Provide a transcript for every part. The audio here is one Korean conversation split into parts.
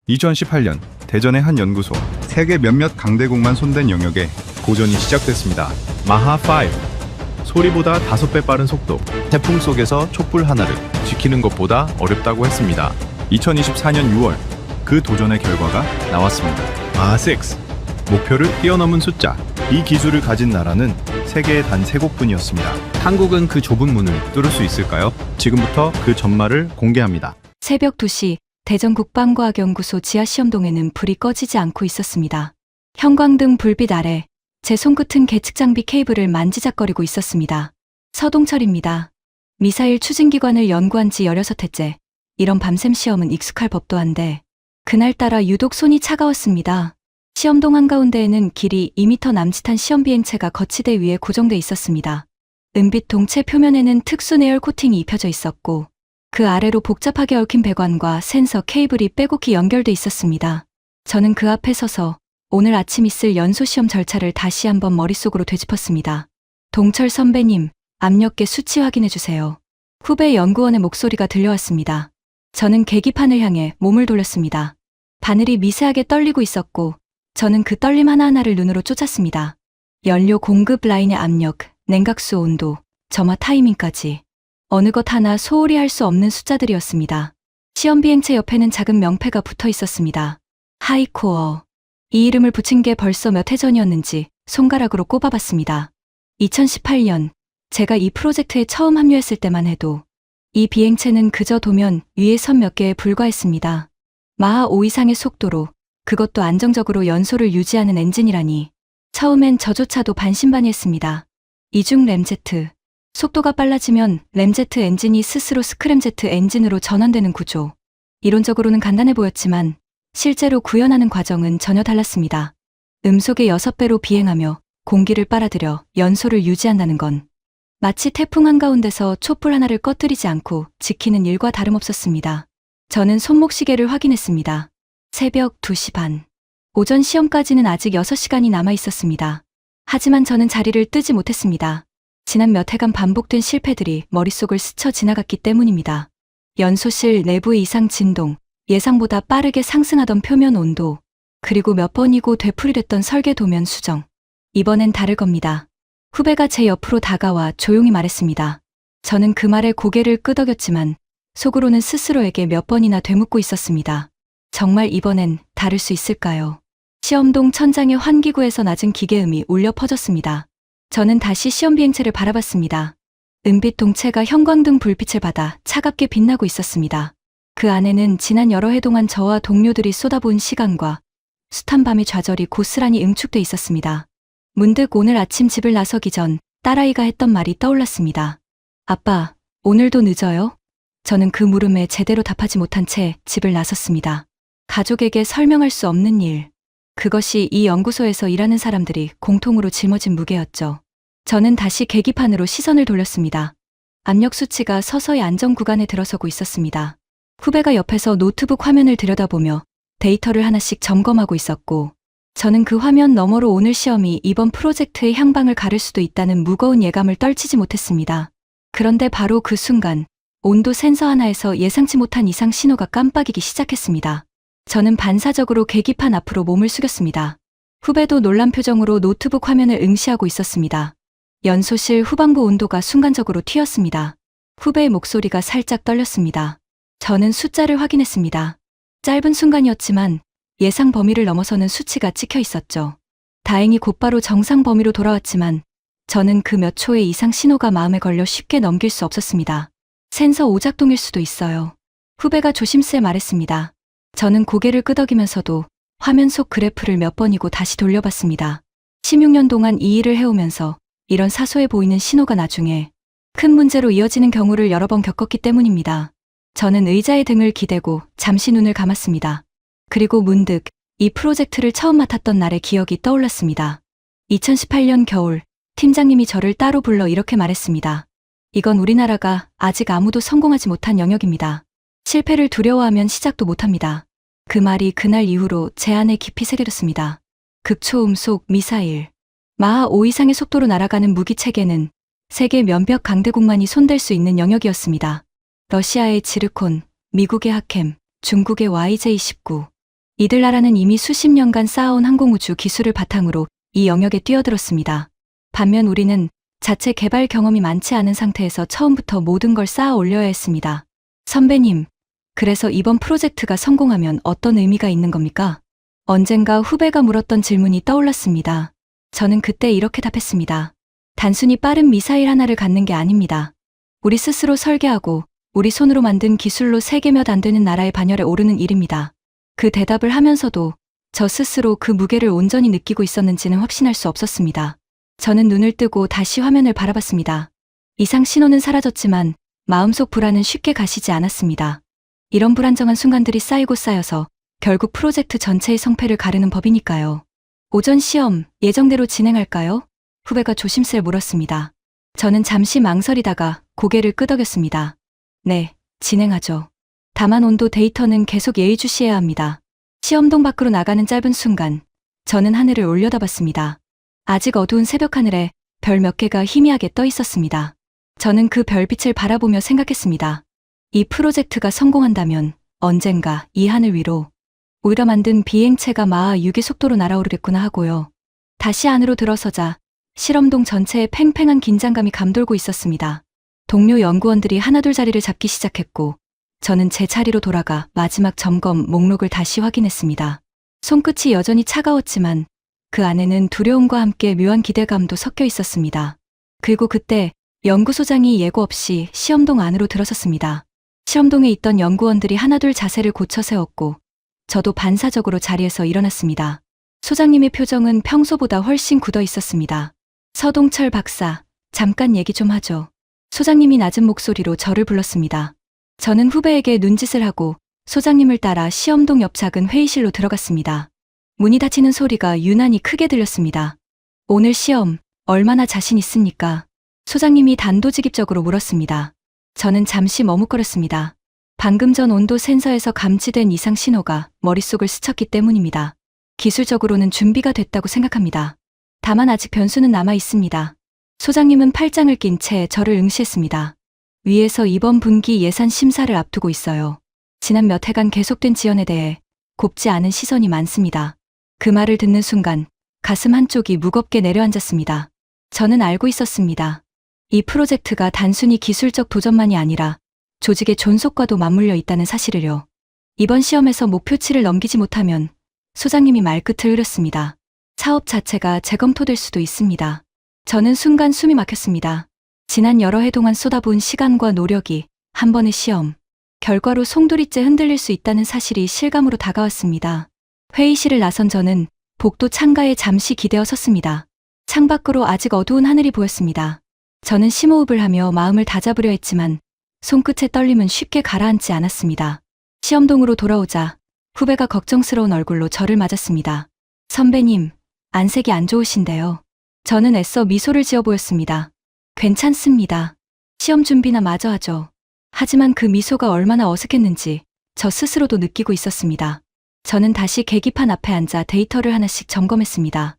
2018년 대전의 한 연구소, 세계 몇몇 강대국만 손댄 영역에 고전이 시작됐습니다. 마하5. 소리보다 5배 빠른 속도, 태풍 속에서 촛불 하나를 지키는 것보다 어렵다고 했습니다. 2024년 6월 그 도전의 결과가 나왔습니다. 마하6. 목표를 뛰어넘은 숫자. 이 기술을 가진 나라는 세계에 단 3곳뿐이었습니다. 한국은 그 좁은 문을 뚫을 수 있을까요? 지금부터 그 전말을 공개합니다. 새벽 2시 대전 국방과학연구소 지하시험동에는 불이 꺼지지 않고 있었습니다. 형광등 불빛 아래 제 손끝은 계측장비 케이블을 만지작거리고 있었습니다. 서동철입니다. 미사일 추진기관을 연구한 지 16회째. 이런 밤샘 시험은 익숙할 법도 한데 그날따라 유독 손이 차가웠습니다. 시험동 한가운데에는 길이 2m 남짓한 시험비행체가 거치대 위에 고정돼 있었습니다. 은빛 동체 표면에는 특수 내열 코팅이 입혀져 있었고 그 아래로 복잡하게 얽힌 배관과 센서 케이블이 빼곡히 연결돼 있었습니다. 저는 그 앞에 서서 오늘 아침 있을 연소 시험 절차를 다시 한번 머릿속으로 되짚었습니다. 동철 선배님, 압력계 수치 확인해주세요. 후배 연구원의 목소리가 들려왔습니다. 저는 계기판을 향해 몸을 돌렸습니다. 바늘이 미세하게 떨리고 있었고 저는 그 떨림 하나하나를 눈으로 쫓았습니다. 연료 공급 라인의 압력, 냉각수 온도, 점화 타이밍까지 어느 것 하나 소홀히 할 수 없는 숫자들이었습니다. 시험 비행체 옆에는 작은 명패가 붙어 있었습니다. 하이코어. 이 이름을 붙인 게 벌써 몇 해 전이었는지 손가락으로 꼽아봤습니다. 2018년 제가 이 프로젝트에 처음 합류했을 때만 해도 이 비행체는 그저 도면 위에 선 몇 개에 불과했습니다. 마하 5 이상의 속도로 그것도 안정적으로 연소를 유지하는 엔진이라니 처음엔 저조차도 반신반의했습니다. 이중 램제트. 속도가 빨라지면 램제트 엔진이 스스로 스크램제트 엔진으로 전환되는 구조. 이론적으로는 간단해 보였지만 실제로 구현하는 과정은 전혀 달랐습니다. 음속의 6배로 비행하며 공기를 빨아들여 연소를 유지한다는 건 마치 태풍 한가운데서 촛불 하나를 꺼뜨리지 않고 지키는 일과 다름없었습니다. 저는 손목시계를 확인했습니다. 새벽 2시 반. 오전 시험까지는 아직 6시간이 남아 있었습니다. 하지만 저는 자리를 뜨지 못했습니다. 지난 몇 해간 반복된 실패들이 머릿속을 스쳐 지나갔기 때문입니다. 연소실 내부의 이상 진동, 예상보다 빠르게 상승하던 표면 온도, 그리고 몇 번이고 되풀이됐던 설계 도면 수정. 이번엔 다를 겁니다. 후배가 제 옆으로 다가와 조용히 말했습니다. 저는 그 말에 고개를 끄덕였지만 속으로는 스스로에게 몇 번이나 되묻고 있었습니다. 정말 이번엔 다를 수 있을까요? 시험동 천장의 환기구에서 낮은 기계음이 울려 퍼졌습니다. 저는 다시 시험 비행체를 바라봤습니다. 은빛 동체가 형광등 불빛을 받아 차갑게 빛나고 있었습니다. 그 안에는 지난 여러 해 동안 저와 동료들이 쏟아부은 시간과 숱한 밤의 좌절이 고스란히 응축돼 있었습니다. 문득 오늘 아침 집을 나서기 전 딸아이가 했던 말이 떠올랐습니다. 아빠, 오늘도 늦어요? 저는 그 물음에 제대로 답하지 못한 채 집을 나섰습니다. 가족에게 설명할 수 없는 일. 그것이 이 연구소에서 일하는 사람들이 공통으로 짊어진 무게였죠. 저는 다시 계기판으로 시선을 돌렸습니다. 압력 수치가 서서히 안정 구간에 들어서고 있었습니다. 후배가 옆에서 노트북 화면을 들여다보며 데이터를 하나씩 점검하고 있었고 저는 그 화면 너머로 오늘 시험이 이번 프로젝트의 향방을 가를 수도 있다는 무거운 예감을 떨치지 못했습니다. 그런데 바로 그 순간 온도 센서 하나에서 예상치 못한 이상 신호가 깜빡이기 시작했습니다. 저는 반사적으로 계기판 앞으로 몸을 숙였습니다. 후배도 놀란 표정으로 노트북 화면을 응시하고 있었습니다. 연소실 후방부 온도가 순간적으로 튀었습니다. 후배의 목소리가 살짝 떨렸습니다. 저는 숫자를 확인했습니다. 짧은 순간이었지만 예상 범위를 넘어서는 수치가 찍혀 있었죠. 다행히 곧바로 정상 범위로 돌아왔지만 저는 그 몇 초의 이상 신호가 마음에 걸려 쉽게 넘길 수 없었습니다. 센서 오작동일 수도 있어요. 후배가 조심스레 말했습니다. 저는 고개를 끄덕이면서도 화면 속 그래프를 몇 번이고 다시 돌려봤습니다. 16년 동안 이 일을 해오면서 이런 사소해 보이는 신호가 나중에 큰 문제로 이어지는 경우를 여러 번 겪었기 때문입니다. 저는 의자에 등을 기대고 잠시 눈을 감았습니다. 그리고 문득 이 프로젝트를 처음 맡았던 날의 기억이 떠올랐습니다. 2018년 겨울, 팀장님이 저를 따로 불러 이렇게 말했습니다. 이건 우리나라가 아직 아무도 성공하지 못한 영역입니다. 실패를 두려워하면 시작도 못합니다. 그 말이 그날 이후로 제 안에 깊이 새겨졌습니다. 극초음속 미사일. 마하 5 이상의 속도로 날아가는 무기 체계는 세계 몇몇 강대국만이 손댈 수 있는 영역이었습니다. 러시아의 지르콘, 미국의 하켐, 중국의 YJ-19, 이들 나라는 이미 수십 년간 쌓아온 항공우주 기술을 바탕으로 이 영역에 뛰어들었습니다. 반면 우리는 자체 개발 경험이 많지 않은 상태에서 처음부터 모든 걸 쌓아 올려야 했습니다. 선배님, 그래서 이번 프로젝트가 성공하면 어떤 의미가 있는 겁니까? 언젠가 후배가 물었던 질문이 떠올랐습니다. 저는 그때 이렇게 답했습니다. 단순히 빠른 미사일 하나를 갖는 게 아닙니다. 우리 스스로 설계하고 우리 손으로 만든 기술로 세계 몇 안 되는 나라의 반열에 오르는 일입니다. 그 대답을 하면서도 저 스스로 그 무게를 온전히 느끼고 있었는지는 확신할 수 없었습니다. 저는 눈을 뜨고 다시 화면을 바라봤습니다. 이상 신호는 사라졌지만 마음속 불안은 쉽게 가시지 않았습니다. 이런 불안정한 순간들이 쌓이고 쌓여서 결국 프로젝트 전체의 성패를 가르는 법이니까요. 오전 시험 예정대로 진행할까요? 후배가 조심스레 물었습니다. 저는 잠시 망설이다가 고개를 끄덕였습니다. 네, 진행하죠. 다만 온도 데이터는 계속 예의주시해야 합니다. 시험동 밖으로 나가는 짧은 순간, 저는 하늘을 올려다봤습니다. 아직 어두운 새벽 하늘에 별 몇 개가 희미하게 떠 있었습니다. 저는 그 별빛을 바라보며 생각했습니다. 이 프로젝트가 성공한다면 언젠가 이 하늘 위로 우리가 만든 비행체가 마하 6의 속도로 날아오르겠구나 하고요. 다시 안으로 들어서자 실험동 전체에 팽팽한 긴장감이 감돌고 있었습니다. 동료 연구원들이 하나둘 자리를 잡기 시작했고 저는 제 자리로 돌아가 마지막 점검 목록을 다시 확인했습니다. 손끝이 여전히 차가웠지만 그 안에는 두려움과 함께 묘한 기대감도 섞여 있었습니다. 그리고 그때 연구소장이 예고 없이 시험동 안으로 들어섰습니다. 시험동에 있던 연구원들이 하나둘 자세를 고쳐 세웠고 저도 반사적으로 자리에서 일어났습니다. 소장님의 표정은 평소보다 훨씬 굳어 있었습니다. 서동철 박사, 잠깐 얘기 좀 하죠. 소장님이 낮은 목소리로 저를 불렀습니다. 저는 후배에게 눈짓을 하고 소장님을 따라 시험동 옆 작은 회의실로 들어갔습니다. 문이 닫히는 소리가 유난히 크게 들렸습니다. 오늘 시험 얼마나 자신 있습니까? 소장님이 단도직입적으로 물었습니다. 저는 잠시 머뭇거렸습니다. 방금 전 온도 센서에서 감지된 이상 신호가 머릿속을 스쳤기 때문입니다. 기술적으로는 준비가 됐다고 생각합니다. 다만 아직 변수는 남아 있습니다. 소장님은 팔짱을 낀 채 저를 응시했습니다. 위에서 이번 분기 예산 심사를 앞두고 있어요. 지난 몇 해간 계속된 지연에 대해 곱지 않은 시선이 많습니다. 그 말을 듣는 순간 가슴 한쪽이 무겁게 내려앉았습니다. 저는 알고 있었습니다. 이 프로젝트가 단순히 기술적 도전만이 아니라 조직의 존속과도 맞물려 있다는 사실을요. 이번 시험에서 목표치를 넘기지 못하면 소장님이 말끝을 흐렸습니다. 사업 자체가 재검토될 수도 있습니다. 저는 순간 숨이 막혔습니다. 지난 여러 해 동안 쏟아부은 시간과 노력이 한 번의 시험, 결과로 송두리째 흔들릴 수 있다는 사실이 실감으로 다가왔습니다. 회의실을 나선 저는 복도 창가에 잠시 기대어 섰습니다. 창밖으로 아직 어두운 하늘이 보였습니다. 저는 심호흡을 하며 마음을 다잡으려 했지만 손끝의 떨림은 쉽게 가라앉지 않았습니다. 시험동으로 돌아오자 후배가 걱정스러운 얼굴로 저를 맞았습니다. 선배님, 안색이 안 좋으신데요. 저는 애써 미소를 지어 보였습니다. 괜찮습니다. 시험 준비나 마저 하죠. 하지만 그 미소가 얼마나 어색했는지 저 스스로도 느끼고 있었습니다. 저는 다시 계기판 앞에 앉아 데이터를 하나씩 점검했습니다.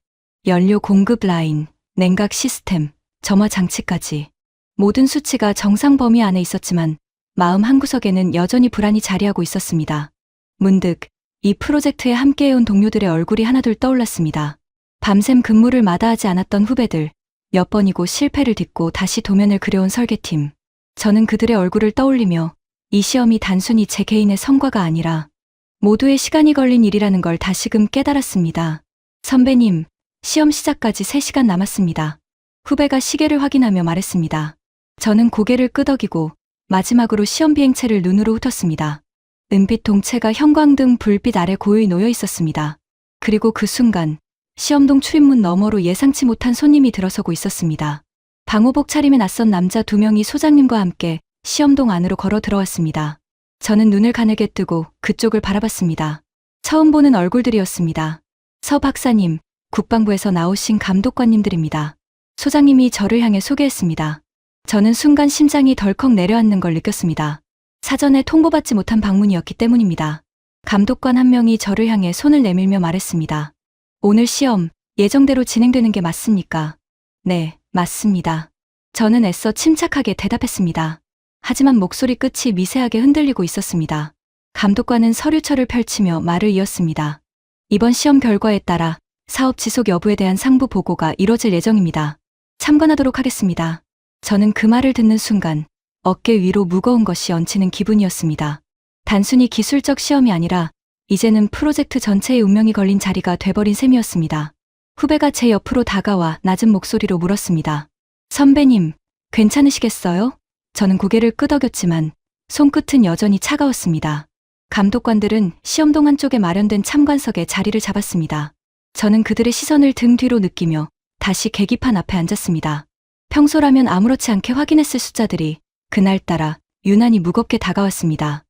연료 공급 라인, 냉각 시스템, 점화 장치까지. 모든 수치가 정상 범위 안에 있었지만 마음 한구석에는 여전히 불안이 자리하고 있었습니다. 문득 이 프로젝트에 함께해온 동료들의 얼굴이 하나둘 떠올랐습니다. 밤샘 근무를 마다하지 않았던 후배들, 몇 번이고 실패를 딛고 다시 도면을 그려온 설계팀. 저는 그들의 얼굴을 떠올리며 이 시험이 단순히 제 개인의 성과가 아니라 모두의 시간이 걸린 일이라는 걸 다시금 깨달았습니다. 선배님, 시험 시작까지 3시간 남았습니다. 후배가 시계를 확인하며 말했습니다. 저는 고개를 끄덕이고 마지막으로 시험 비행체를 눈으로 훑었습니다. 은빛 동체가 형광등 불빛 아래 고요히 놓여 있었습니다. 그리고 그 순간 시험동 출입문 너머로 예상치 못한 손님이 들어서고 있었습니다. 방호복 차림의 낯선 남자 2명이 소장님과 함께 시험동 안으로 걸어 들어왔습니다. 저는 눈을 가늘게 뜨고 그쪽을 바라봤습니다. 처음 보는 얼굴들이었습니다. 서 박사님, 국방부에서 나오신 감독관님들입니다. 소장님이 저를 향해 소개했습니다. 저는 순간 심장이 덜컥 내려앉는 걸 느꼈습니다. 사전에 통보받지 못한 방문이었기 때문입니다. 감독관 한 명이 저를 향해 손을 내밀며 말했습니다. 오늘 시험 예정대로 진행되는 게 맞습니까? 네, 맞습니다. 저는 애써 침착하게 대답했습니다. 하지만 목소리 끝이 미세하게 흔들리고 있었습니다. 감독관은 서류철을 펼치며 말을 이었습니다. 이번 시험 결과에 따라 사업 지속 여부에 대한 상부 보고가 이뤄질 예정입니다. 참관하도록 하겠습니다. 저는 그 말을 듣는 순간 어깨 위로 무거운 것이 얹히는 기분이었습니다. 단순히 기술적 시험이 아니라 이제는 프로젝트 전체의 운명이 걸린 자리가 돼버린 셈이었습니다. 후배가 제 옆으로 다가와 낮은 목소리로 물었습니다. 선배님, 괜찮으시겠어요? 저는 고개를 끄덕였지만 손끝은 여전히 차가웠습니다. 감독관들은 시험동 한쪽에 마련된 참관석에 자리를 잡았습니다. 저는 그들의 시선을 등 뒤로 느끼며 다시 계기판 앞에 앉았습니다. 평소라면 아무렇지 않게 확인했을 숫자들이 그날따라 유난히 무겁게 다가왔습니다.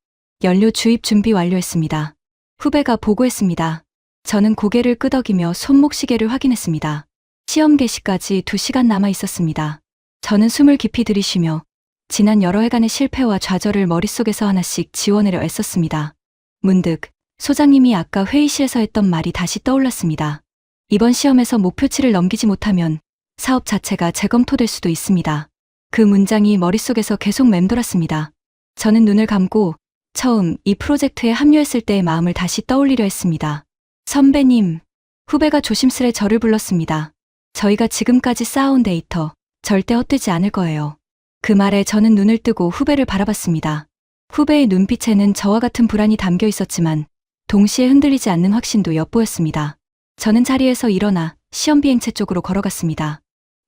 연료 주입 준비 완료했습니다. 후배가 보고했습니다. 저는 고개를 끄덕이며 손목 시계를 확인했습니다. 시험 개시까지 2시간 남아 있었습니다. 저는 숨을 깊이 들이쉬며 지난 여러 해간의 실패와 좌절을 머릿속에서 하나씩 지워내려 애썼습니다. 문득 소장님이 아까 회의실에서 했던 말이 다시 떠올랐습니다. 이번 시험에서 목표치를 넘기지 못하면 사업 자체가 재검토될 수도 있습니다. 그 문장이 머릿속에서 계속 맴돌았습니다. 저는 눈을 감고 처음 이 프로젝트에 합류했을 때의 마음을 다시 떠올리려 했습니다. 선배님, 후배가 조심스레 저를 불렀습니다. 저희가 지금까지 쌓아온 데이터 절대 헛되지 않을 거예요. 그 말에 저는 눈을 뜨고 후배를 바라봤습니다. 후배의 눈빛에는 저와 같은 불안이 담겨 있었지만 동시에 흔들리지 않는 확신도 엿보였습니다. 저는 자리에서 일어나 시험 비행체 쪽으로 걸어갔습니다.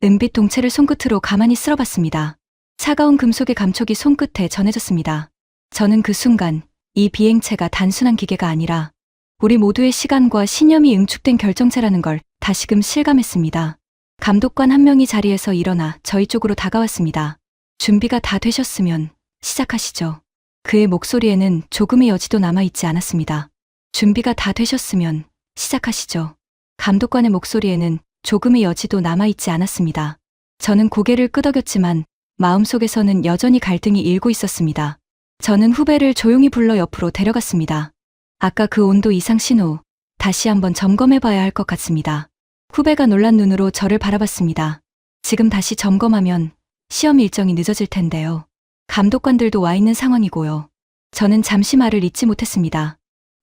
은빛 동체를 손끝으로 가만히 쓸어봤습니다. 차가운 금속의 감촉이 손끝에 전해졌습니다. 저는 그 순간 이 비행체가 단순한 기계가 아니라 우리 모두의 시간과 신념이 응축된 결정체라는 걸 다시금 실감했습니다. 감독관 한 명이 자리에서 일어나 저희 쪽으로 다가왔습니다. 준비가 다 되셨으면 시작하시죠. 그의 목소리에는 조금의 여지도 남아있지 않았습니다. 준비가 다 되셨으면 시작하시죠. 감독관의 목소리에는 조금의 여지도 남아있지 않았습니다. 저는 고개를 끄덕였지만 마음속에서는 여전히 갈등이 일고 있었습니다. 저는 후배를 조용히 불러 옆으로 데려갔습니다. 아까 그 온도 이상 신호, 다시 한번 점검해봐야 할 것 같습니다. 후배가 놀란 눈으로 저를 바라봤습니다. 지금 다시 점검하면 시험 일정이 늦어질 텐데요. 감독관들도 와 있는 상황이고요. 저는 잠시 말을 잇지 못했습니다.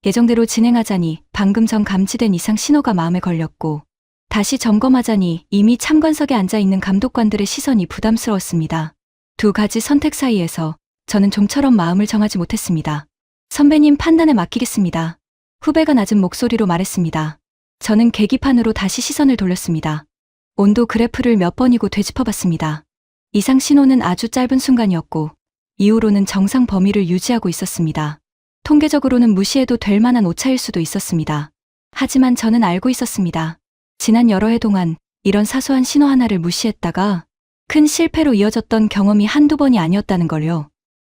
예정대로 진행하자니 방금 전 감지된 이상 신호가 마음에 걸렸고 다시 점검하자니 이미 참관석에 앉아 있는 감독관들의 시선이 부담스러웠습니다. 두 가지 선택 사이에서 저는 좀처럼 마음을 정하지 못했습니다. 선배님 판단에 맡기겠습니다. 후배가 낮은 목소리로 말했습니다. 저는 계기판으로 다시 시선을 돌렸습니다. 온도 그래프를 몇 번이고 되짚어봤습니다. 이상 신호는 아주 짧은 순간이었고 이후로는 정상 범위를 유지하고 있었습니다. 통계적으로는 무시해도 될 만한 오차일 수도 있었습니다. 하지만 저는 알고 있었습니다. 지난 여러 해 동안 이런 사소한 신호 하나를 무시했다가 큰 실패로 이어졌던 경험이 한두 번이 아니었다는 걸요.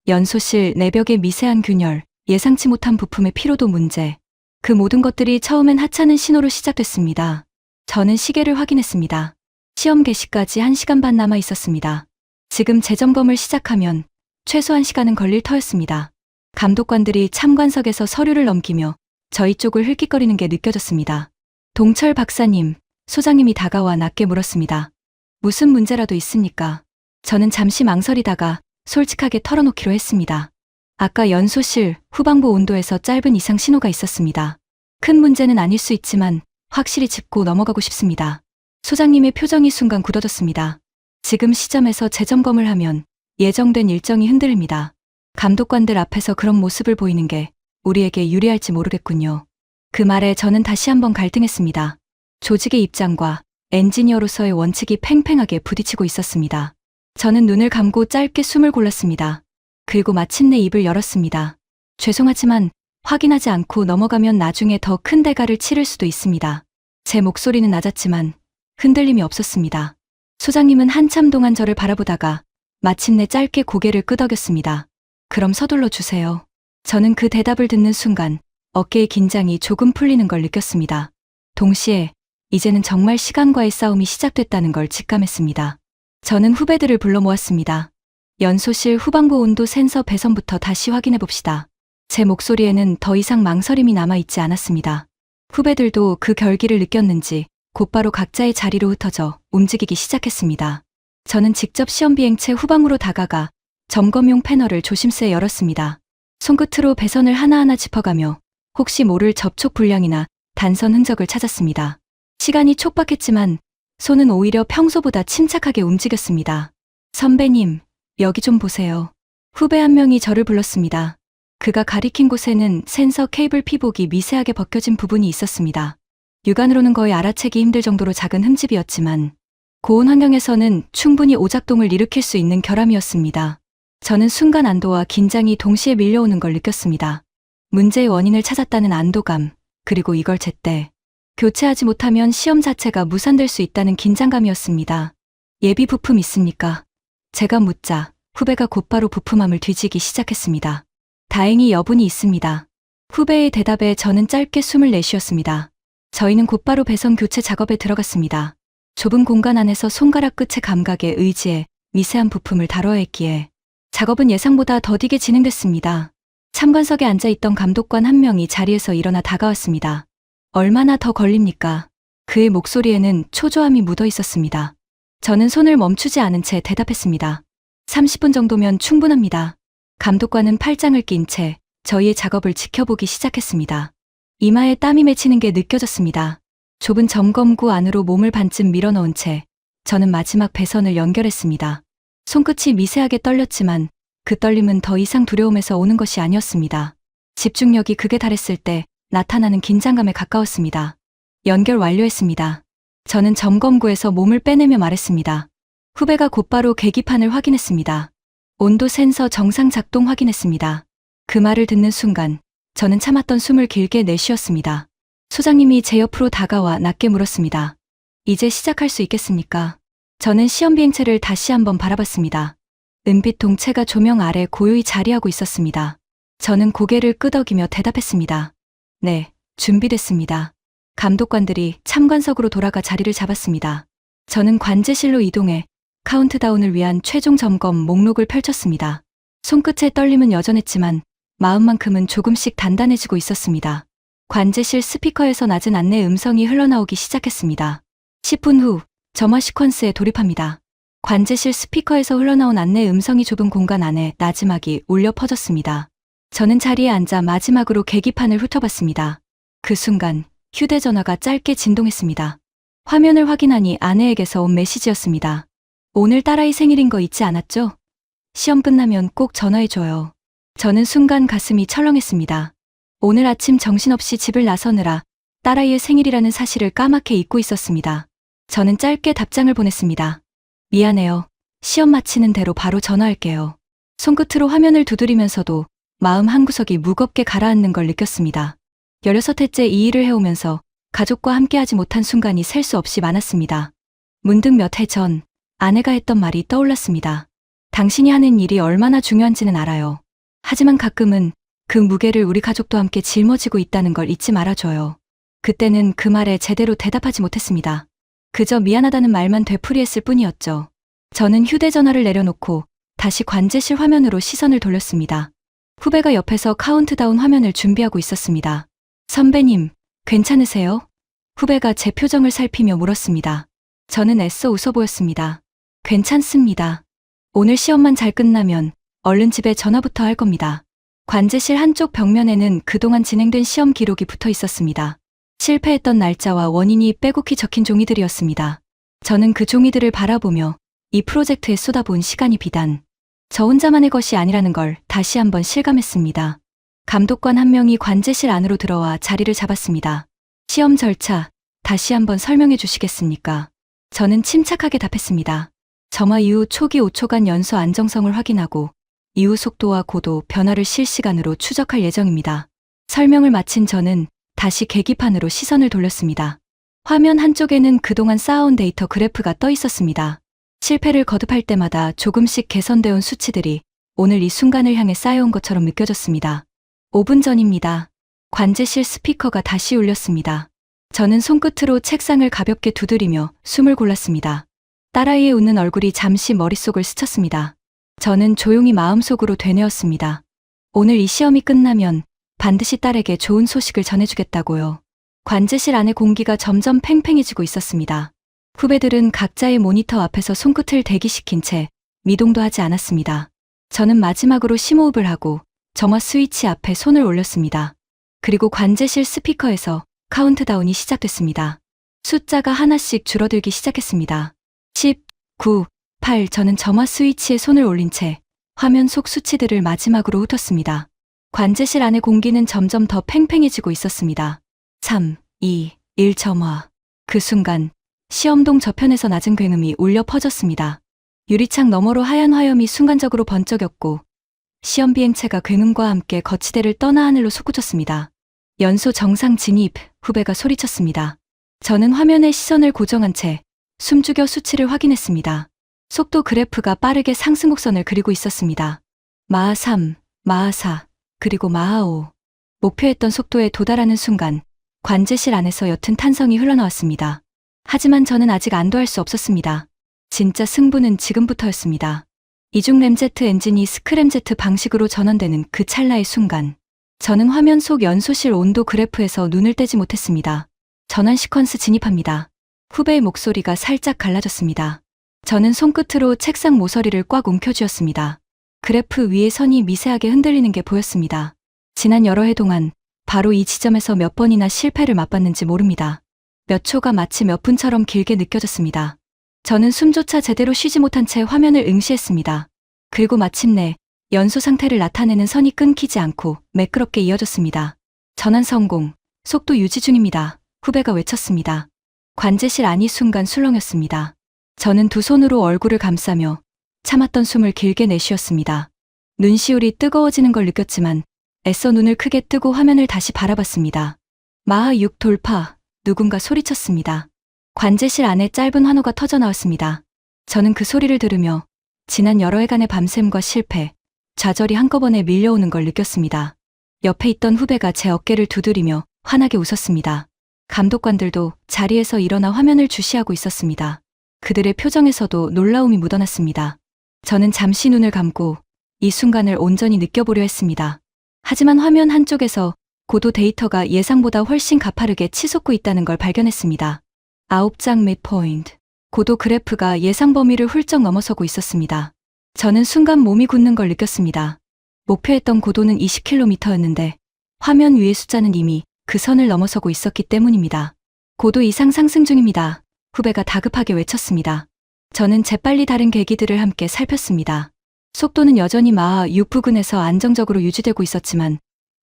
연소실 내벽의 미세한 균열, 예상치 못한 부품의 피로도 문제, 그 모든 것들이 처음엔 하찮은 신호로 시작됐습니다. 저는 시계를 확인했습니다. 시험 개시까지 1시간 반 남아 있었습니다. 지금 재점검을 시작하면 최소 1시간은 걸릴 터였습니다. 감독관들이 참관석에서 서류를 넘기며 저희 쪽을 흘낏거리는 게 느껴졌습니다. 동철 박사님, 소장님이 다가와 낮게 물었습니다. 무슨 문제라도 있습니까? 저는 잠시 망설이다가 솔직하게 털어놓기로 했습니다. 아까 연소실 후방부 온도에서 짧은 이상 신호가 있었습니다. 큰 문제는 아닐 수 있지만 확실히 짚고 넘어가고 싶습니다. 소장님의 표정이 순간 굳어졌습니다. 지금 시점에서 재점검을 하면 예정된 일정이 흔들립니다. 감독관들 앞에서 그런 모습을 보이는 게 우리에게 유리할지 모르겠군요. 그 말에 저는 다시 한번 갈등했습니다. 조직의 입장과 엔지니어로서의 원칙이 팽팽하게 부딪히고 있었습니다. 저는 눈을 감고 짧게 숨을 골랐습니다. 그리고 마침내 입을 열었습니다. 죄송하지만 확인하지 않고 넘어가면 나중에 더 큰 대가를 치를 수도 있습니다. 제 목소리는 낮았지만 흔들림이 없었습니다. 소장님은 한참 동안 저를 바라보다가 마침내 짧게 고개를 끄덕였습니다. 그럼 서둘러 주세요. 저는 그 대답을 듣는 순간 어깨의 긴장이 조금 풀리는 걸 느꼈습니다. 동시에 이제는 정말 시간과의 싸움이 시작됐다는 걸 직감했습니다. 저는 후배들을 불러 모았습니다. 연소실 후방부 온도 센서 배선부터 다시 확인해 봅시다. 제 목소리에는 더 이상 망설임이 남아있지 않았습니다. 후배들도 그 결기를 느꼈는지 곧바로 각자의 자리로 흩어져 움직이기 시작했습니다. 저는 직접 시험 비행체 후방으로 다가가 점검용 패널을 조심스레 열었습니다. 손끝으로 배선을 하나하나 짚어가며 혹시 모를 접촉 불량이나 단선 흔적을 찾았습니다. 시간이 촉박했지만 손은 오히려 평소보다 침착하게 움직였습니다. 선배님, 여기 좀 보세요. 후배 한 명이 저를 불렀습니다. 그가 가리킨 곳에는 센서 케이블 피복이 미세하게 벗겨진 부분이 있었습니다. 육안으로는 거의 알아채기 힘들 정도로 작은 흠집이었지만 고온 환경에서는 충분히 오작동을 일으킬 수 있는 결함이었습니다. 저는 순간 안도와 긴장이 동시에 밀려오는 걸 느꼈습니다. 문제의 원인을 찾았다는 안도감, 그리고 이걸 제때 교체하지 못하면 시험 자체가 무산될 수 있다는 긴장감이었습니다. 예비 부품 있습니까? 제가 묻자 후배가 곧바로 부품함을 뒤지기 시작했습니다. 다행히 여분이 있습니다. 후배의 대답에 저는 짧게 숨을 내쉬었습니다. 저희는 곧바로 배선 교체 작업에 들어갔습니다. 좁은 공간 안에서 손가락 끝의 감각에 의지해 미세한 부품을 다뤄야 했기에 작업은 예상보다 더디게 진행됐습니다. 참관석에 앉아있던 감독관 한 명이 자리에서 일어나 다가왔습니다. 얼마나 더 걸립니까? 그의 목소리에는 초조함이 묻어 있었습니다. 저는 손을 멈추지 않은 채 대답했습니다. 30분 정도면 충분합니다. 감독관은 팔짱을 낀 채 저희의 작업을 지켜보기 시작했습니다. 이마에 땀이 맺히는 게 느껴졌습니다. 좁은 점검구 안으로 몸을 반쯤 밀어넣은 채 저는 마지막 배선을 연결했습니다. 손끝이 미세하게 떨렸지만 그 떨림은 더 이상 두려움에서 오는 것이 아니었습니다. 집중력이 극에 달했을 때 나타나는 긴장감에 가까웠습니다. 연결 완료했습니다. 저는 점검구에서 몸을 빼내며 말했습니다. 후배가 곧바로 계기판을 확인했습니다. 온도 센서 정상 작동 확인했습니다. 그 말을 듣는 순간 저는 참았던 숨을 길게 내쉬었습니다. 소장님이 제 옆으로 다가와 낮게 물었습니다. 이제 시작할 수 있겠습니까? 저는 시험 비행체를 다시 한번 바라봤습니다. 은빛 동체가 조명 아래 고요히 자리하고 있었습니다. 저는 고개를 끄덕이며 대답했습니다. 네, 준비됐습니다. 감독관들이 참관석으로 돌아가 자리를 잡았습니다. 저는 관제실로 이동해 카운트다운을 위한 최종 점검 목록을 펼쳤습니다. 손끝의 떨림은 여전했지만 마음만큼은 조금씩 단단해지고 있었습니다. 관제실 스피커에서 낮은 안내 음성이 흘러나오기 시작했습니다. 10분 후 점화 시퀀스에 돌입합니다. 관제실 스피커에서 흘러나온 안내 음성이 좁은 공간 안에 나지막이 울려 퍼졌습니다. 저는 자리에 앉아 마지막으로 계기판을 훑어봤습니다. 그 순간 휴대전화가 짧게 진동했습니다. 화면을 확인하니 아내에게서 온 메시지였습니다. 오늘 딸아이 생일인 거 잊지 않았죠? 시험 끝나면 꼭 전화해줘요. 저는 순간 가슴이 철렁했습니다. 오늘 아침 정신없이 집을 나서느라 딸아이의 생일이라는 사실을 까맣게 잊고 있었습니다. 저는 짧게 답장을 보냈습니다. 미안해요. 시험 마치는 대로 바로 전화할게요. 손끝으로 화면을 두드리면서도 마음 한구석이 무겁게 가라앉는 걸 느꼈습니다. 16회째 이 일을 해오면서 가족과 함께하지 못한 순간이 셀 수 없이 많았습니다. 문득 몇 해 전 아내가 했던 말이 떠올랐습니다. 당신이 하는 일이 얼마나 중요한지는 알아요. 하지만 가끔은 그 무게를 우리 가족도 함께 짊어지고 있다는 걸 잊지 말아줘요. 그때는 그 말에 제대로 대답하지 못했습니다. 그저 미안하다는 말만 되풀이했을 뿐이었죠. 저는 휴대전화를 내려놓고 다시 관제실 화면으로 시선을 돌렸습니다. 후배가 옆에서 카운트다운 화면을 준비하고 있었습니다. 선배님, 괜찮으세요? 후배가 제 표정을 살피며 물었습니다. 저는 애써 웃어 보였습니다. 괜찮습니다. 오늘 시험만 잘 끝나면 얼른 집에 전화부터 할 겁니다. 관제실 한쪽 벽면에는 그동안 진행된 시험 기록이 붙어 있었습니다. 실패했던 날짜와 원인이 빼곡히 적힌 종이들이었습니다. 저는 그 종이들을 바라보며 이 프로젝트에 쏟아부은 시간이 비단 저 혼자만의 것이 아니라는 걸 다시 한번 실감했습니다. 감독관 한 명이 관제실 안으로 들어와 자리를 잡았습니다. 시험 절차 다시 한번 설명해 주시겠습니까? 저는 침착하게 답했습니다. 점화 이후 초기 5초간 연소 안정성을 확인하고 이후 속도와 고도, 변화를 실시간으로 추적할 예정입니다. 설명을 마친 저는 다시 계기판으로 시선을 돌렸습니다. 화면 한쪽에는 그동안 쌓아온 데이터 그래프가 떠 있었습니다. 실패를 거듭할 때마다 조금씩 개선되어 온 수치들이 오늘 이 순간을 향해 쌓여온 것처럼 느껴졌습니다. 5분 전입니다. 관제실 스피커가 다시 울렸습니다. 저는 손끝으로 책상을 가볍게 두드리며 숨을 골랐습니다. 딸아이의 웃는 얼굴이 잠시 머릿속을 스쳤습니다. 저는 조용히 마음속으로 되뇌었습니다. 오늘 이 시험이 끝나면 반드시 딸에게 좋은 소식을 전해주겠다고요. 관제실 안의 공기가 점점 팽팽해지고 있었습니다. 후배들은 각자의 모니터 앞에서 손끝을 대기시킨 채 미동도 하지 않았습니다. 저는 마지막으로 심호흡을 하고 점화 스위치 앞에 손을 올렸습니다. 그리고 관제실 스피커에서 카운트다운이 시작됐습니다. 숫자가 하나씩 줄어들기 시작했습니다. 10, 9, 8. 저는 점화 스위치에 손을 올린 채 화면 속 수치들을 마지막으로 훑었습니다. 관제실 안의 공기는 점점 더 팽팽해지고 있었습니다. 3, 2, 1 점화. 그 순간 시험동 저편에서 낮은 굉음이 울려 퍼졌습니다. 유리창 너머로 하얀 화염이 순간적으로 번쩍였고 시험 비행체가 굉음과 함께 거치대를 떠나 하늘로 솟구쳤습니다. 연소 정상 진입, 후배가 소리쳤습니다. 저는 화면에 시선을 고정한 채 숨죽여 수치를 확인했습니다. 속도 그래프가 빠르게 상승 곡선을 그리고 있었습니다. 마하 3, 마하 4, 그리고 마하 5. 목표했던 속도에 도달하는 순간 관제실 안에서 옅은 탄성이 흘러나왔습니다. 하지만 저는 아직 안도할 수 없었습니다. 진짜 승부는 지금부터였습니다. 이중 램제트 엔진이 스크램제트 방식으로 전환되는 그 찰나의 순간, 저는 화면 속 연소실 온도 그래프에서 눈을 떼지 못했습니다. 전환 시퀀스 진입합니다. 후배의 목소리가 살짝 갈라졌습니다. 저는 손끝으로 책상 모서리를 꽉 움켜쥐었습니다. 그래프 위의 선이 미세하게 흔들리는 게 보였습니다. 지난 여러 해 동안 바로 이 지점에서 몇 번이나 실패를 맛봤는지 모릅니다. 몇 초가 마치 몇 분처럼 길게 느껴졌습니다. 저는 숨조차 제대로 쉬지 못한 채 화면을 응시했습니다. 그리고 마침내 연소 상태를 나타내는 선이 끊기지 않고 매끄럽게 이어졌습니다. 전환 성공, 속도 유지 중입니다. 후배가 외쳤습니다. 관제실 안이 순간 술렁였습니다. 저는 두 손으로 얼굴을 감싸며 참았던 숨을 길게 내쉬었습니다. 눈시울이 뜨거워지는 걸 느꼈지만 애써 눈을 크게 뜨고 화면을 다시 바라봤습니다. 마하 6 돌파, 누군가 소리쳤습니다. 관제실 안에 짧은 환호가 터져나왔습니다. 저는 그 소리를 들으며 지난 여러 해간의 밤샘과 실패, 좌절이 한꺼번에 밀려오는 걸 느꼈습니다. 옆에 있던 후배가 제 어깨를 두드리며 환하게 웃었습니다. 감독관들도 자리에서 일어나 화면을 주시하고 있었습니다. 그들의 표정에서도 놀라움이 묻어났습니다. 저는 잠시 눈을 감고 이 순간을 온전히 느껴보려 했습니다. 하지만 화면 한쪽에서 고도 데이터가 예상보다 훨씬 가파르게 치솟고 있다는 걸 발견했습니다. 9장 midpoint. 고도 그래프가 예상 범위를 훌쩍 넘어서고 있었습니다. 저는 순간 몸이 굳는 걸 느꼈습니다. 목표했던 고도는 20km였는데 화면 위의 숫자는 이미 그 선을 넘어서고 있었기 때문입니다. 고도 이상 상승 중입니다. 후배가 다급하게 외쳤습니다. 저는 재빨리 다른 계기들을 함께 살폈습니다. 속도는 여전히 마하 6 부근에서 안정적으로 유지되고 있었지만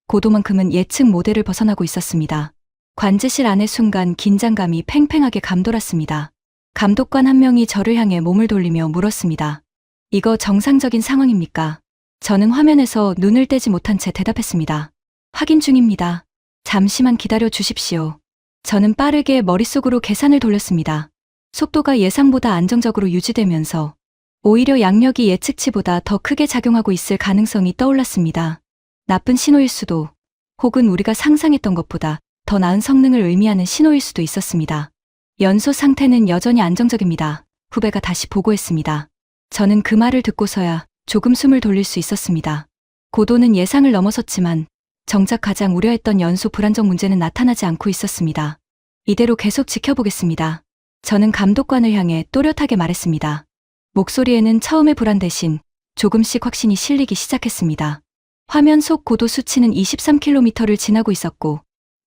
고도만큼은 예측 모델을 벗어나고 있었습니다. 관제실 안의 순간 긴장감이 팽팽하게 감돌았습니다. 감독관 한 명이 저를 향해 몸을 돌리며 물었습니다. 이거 정상적인 상황입니까? 저는 화면에서 눈을 떼지 못한 채 대답했습니다. 확인 중입니다. 잠시만 기다려 주십시오. 저는 빠르게 머릿속으로 계산을 돌렸습니다. 속도가 예상보다 안정적으로 유지되면서 오히려 양력이 예측치보다 더 크게 작용하고 있을 가능성이 떠올랐습니다. 나쁜 신호일 수도, 혹은 우리가 상상했던 것보다 더 나은 성능을 의미하는 신호일 수도 있었습니다. 연소 상태는 여전히 안정적입니다. 후배가 다시 보고했습니다. 저는 그 말을 듣고서야 조금 숨을 돌릴 수 있었습니다. 고도는 예상을 넘어섰지만 정작 가장 우려했던 연소 불안정 문제는 나타나지 않고 있었습니다. 이대로 계속 지켜보겠습니다. 저는 감독관을 향해 또렷하게 말했습니다. 목소리에는 처음의 불안 대신 조금씩 확신이 실리기 시작했습니다. 화면 속 고도 수치는 23km를 지나고 있었고